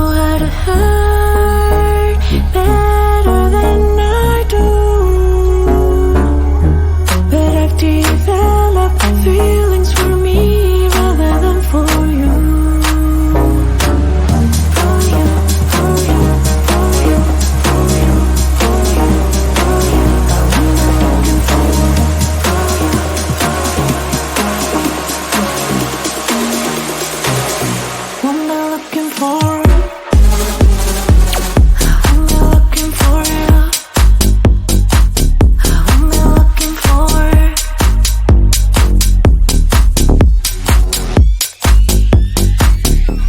know how to hurt better than I do, but I've developed feelings for me rather than for you. For you, for you, for you, for you, for you, for you. I'm looking for you. What am I looking for? I'm looking for you. What am I looking for?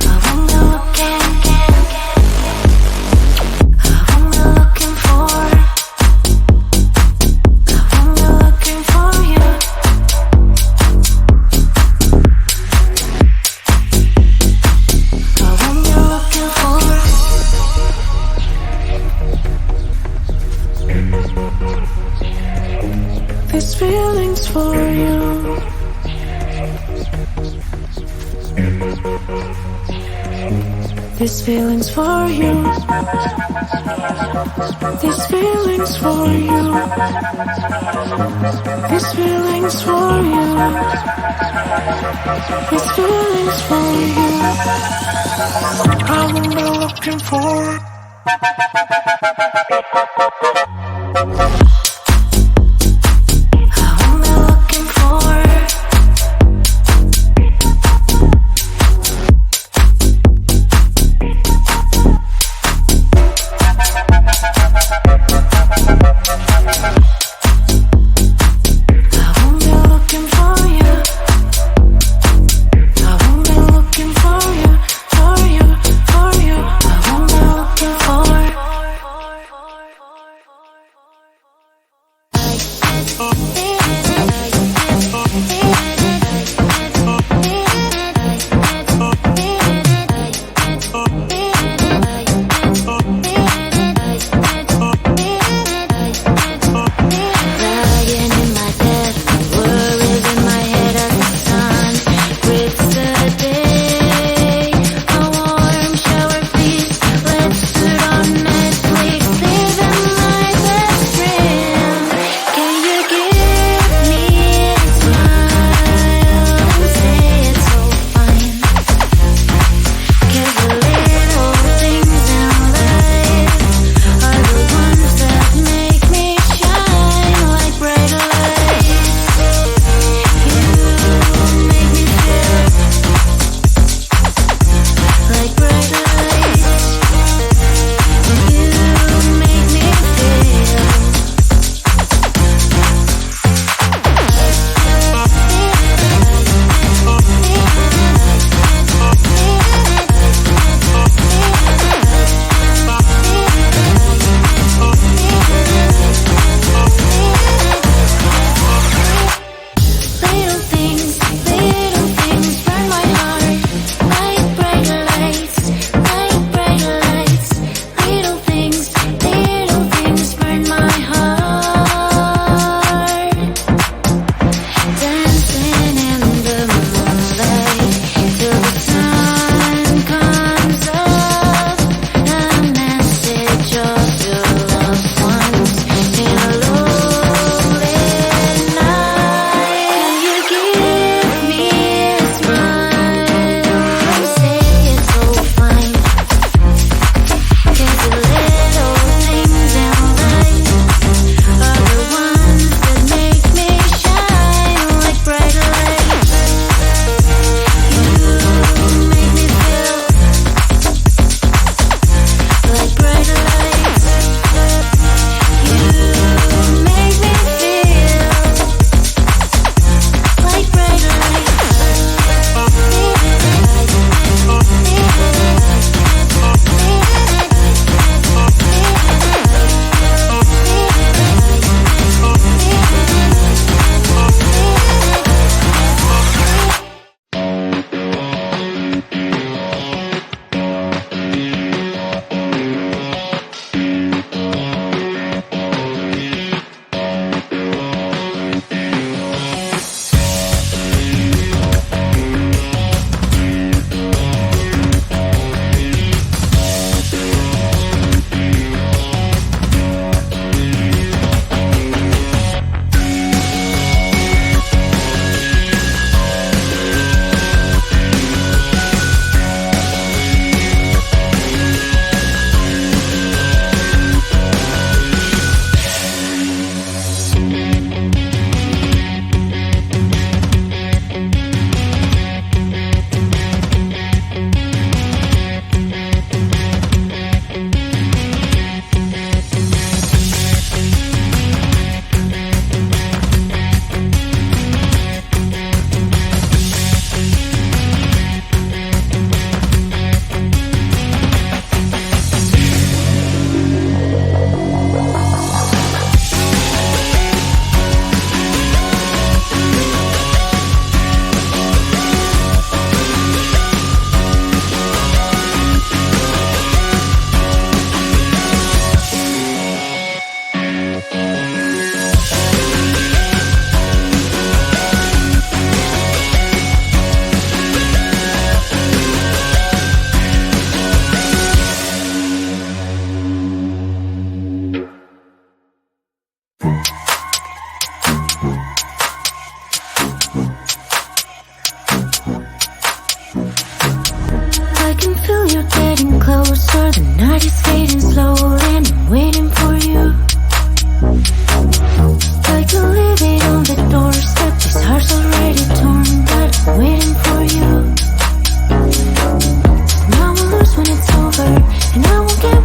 What am I looking for? I'm looking for you. What am I looking for? These feelings for you. These feelings for you. These feelings for you. These feelings for you. These feelings for you. I'm looking for. What am I looking for? I won't be looking for you. I won't be looking for you, for you, for you. I won't be looking for.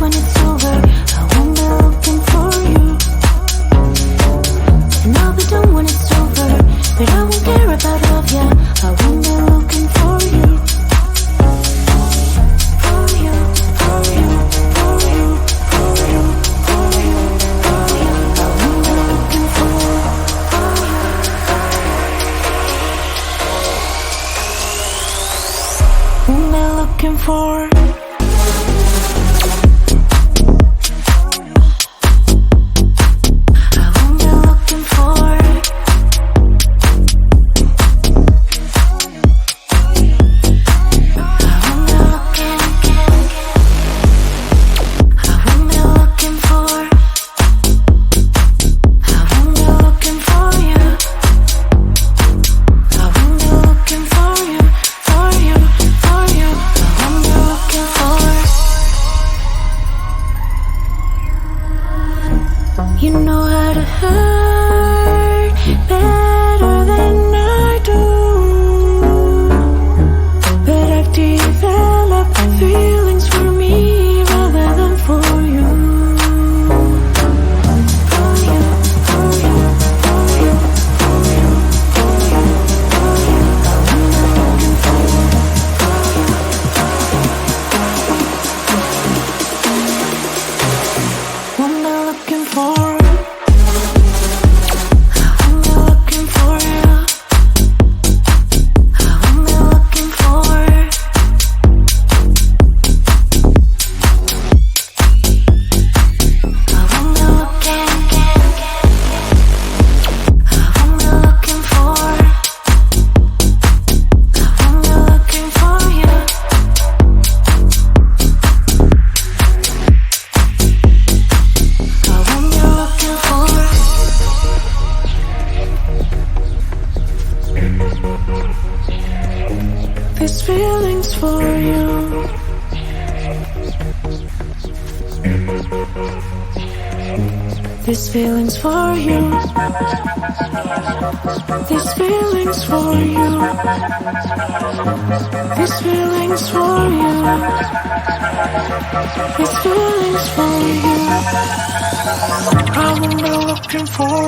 when it's over, I won't be looking for you. And I'll be done when it's over, but I won't care about love, yeah. I won't be looking for you. For you, for you, for you, for you, for you, for you. I won't be looking for you. Won't be looking for. You know how to hurt better than I do, but I've developed feelings for me rather than for you. For you, for you, for you, for you, for you, for you. I'm looking for you. What am I looking for? These feelings for you. These feelings for you. These feelings for you. These feelings for you. These feelings for you. I won't be looking for.